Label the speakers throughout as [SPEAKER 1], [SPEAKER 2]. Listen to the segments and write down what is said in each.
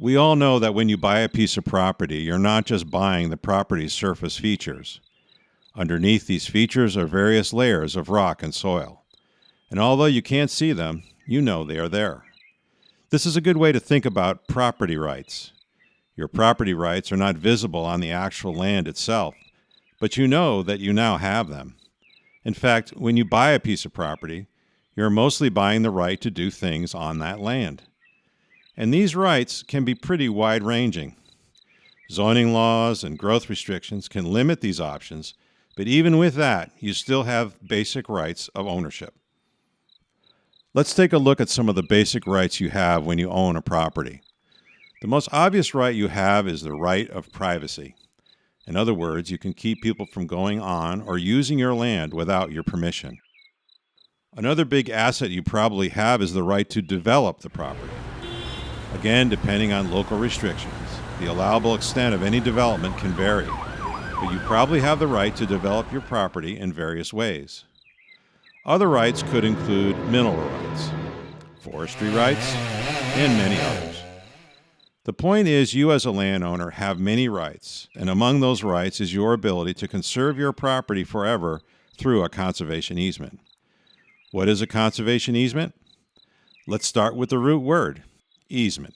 [SPEAKER 1] We all know that when you buy a piece of property, you're not just buying the property's surface features. Underneath these features are various layers of rock and soil. And although you can't see them, you know they are there. This is a good way to think about property rights. Your property rights are not visible on the actual land itself, but you know that you now have them. In fact, when you buy a piece of property, you're mostly buying the right to do things on that land. And these rights can be pretty wide-ranging. Zoning laws and growth restrictions can limit these options, but even with that, you still have basic rights of ownership. Let's take a look at some of the basic rights you have when you own a property. The most obvious right you have is the right of privacy. In other words, you can keep people from going on or using your land without your permission. Another big asset you probably have is the right to develop the property. Again, depending on local restrictions, the allowable extent of any development can vary, but you probably have the right to develop your property in various ways. Other rights could include mineral rights, forestry rights, and many others. The point is, you as a landowner have many rights, and among those rights is your ability to conserve your property forever through a conservation easement. What is a conservation easement? Let's start with the root word, easement.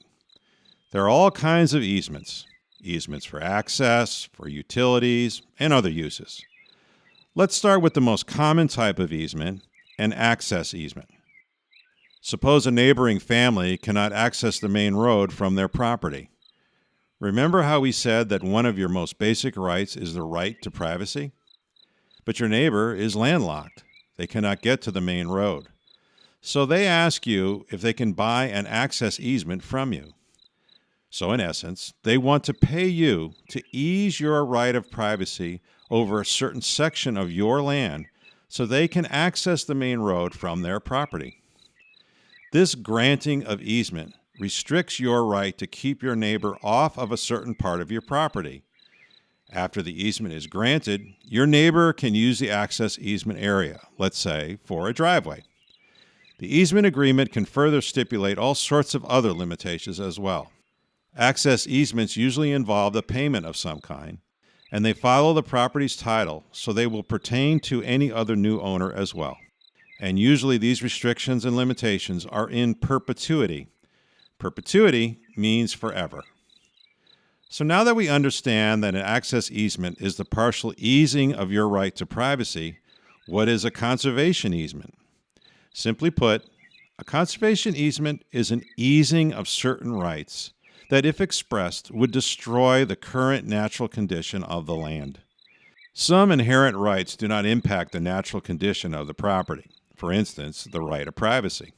[SPEAKER 1] There are all kinds of easements. Easements for access, for utilities, and other uses. Let's start with the most common type of easement, an access easement. Suppose a neighboring family cannot access the main road from their property. Remember how we said that one of your most basic rights is the right to privacy? But your neighbor is landlocked. They cannot get to the main road. So they ask you if they can buy an access easement from you. So in essence, they want to pay you to ease your right of privacy over a certain section of your land so they can access the main road from their property. This granting of easement restricts your right to keep your neighbor off of a certain part of your property. After the easement is granted, your neighbor can use the access easement area, let's say, for a driveway. The easement agreement can further stipulate all sorts of other limitations as well. Access easements usually involve the payment of some kind, and they follow the property's title, so they will pertain to any other new owner as well. And usually these restrictions and limitations are in perpetuity. Perpetuity means forever. So now that we understand that an access easement is the partial easing of your right to privacy, what is a conservation easement? Simply put, a conservation easement is an easing of certain rights that, if expressed, would destroy the current natural condition of the land. Some inherent rights do not impact the natural condition of the property, for instance, the right of privacy.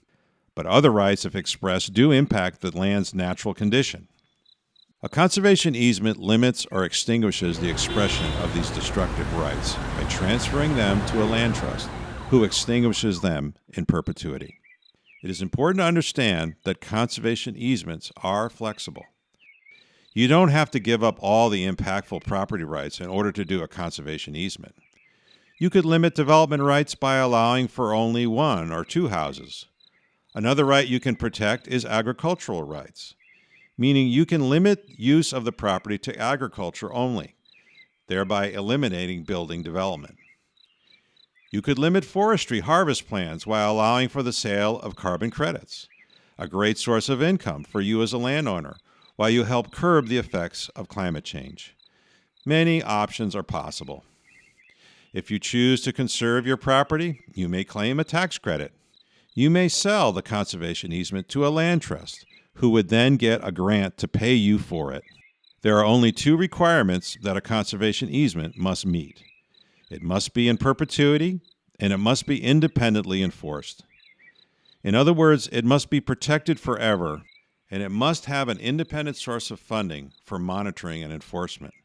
[SPEAKER 1] But other rights, if expressed, do impact the land's natural condition. A conservation easement limits or extinguishes the expression of these destructive rights by transferring them to a land trust, who extinguishes them in perpetuity. It is important to understand that conservation easements are flexible. You don't have to give up all the impactful property rights in order to do a conservation easement. You could limit development rights by allowing for only 1 or 2 houses. Another right you can protect is agricultural rights, meaning you can limit use of the property to agriculture only, thereby eliminating building development. You could limit forestry harvest plans while allowing for the sale of carbon credits, a great source of income for you as a landowner, while you help curb the effects of climate change. Many options are possible. If you choose to conserve your property, you may claim a tax credit. You may sell the conservation easement to a land trust, who would then get a grant to pay you for it. There are only 2 requirements that a conservation easement must meet. It must be in perpetuity, and it must be independently enforced. In other words, it must be protected forever, and it must have an independent source of funding for monitoring and enforcement.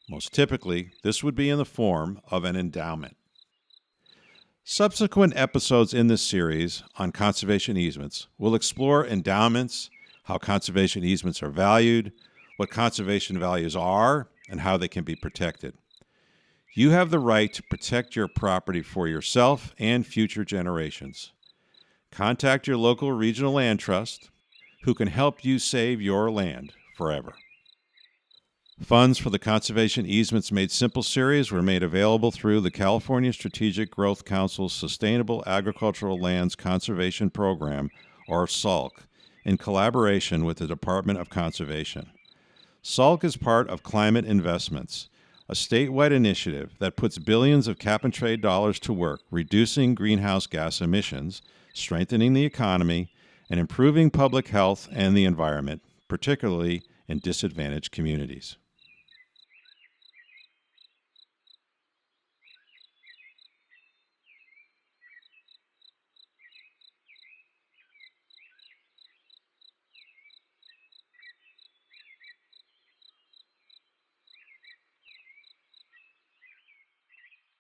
[SPEAKER 1] Most typically, this would be in the form of an endowment. Subsequent episodes in this series on conservation easements will explore endowments, how conservation easements are valued, what conservation values are, and how they can be protected. You have the right to protect your property for yourself and future generations. Contact your local regional land trust, who can help you save your land forever. Funds for the Conservation Easements Made Simple series were made available through the California Strategic Growth Council's Sustainable Agricultural Lands Conservation Program, or SALC, in collaboration with the Department of Conservation. SALC is part of Climate Investments, a statewide initiative that puts billions of cap-and-trade dollars to work reducing greenhouse gas emissions, strengthening the economy, and improving public health and the environment, particularly in disadvantaged communities.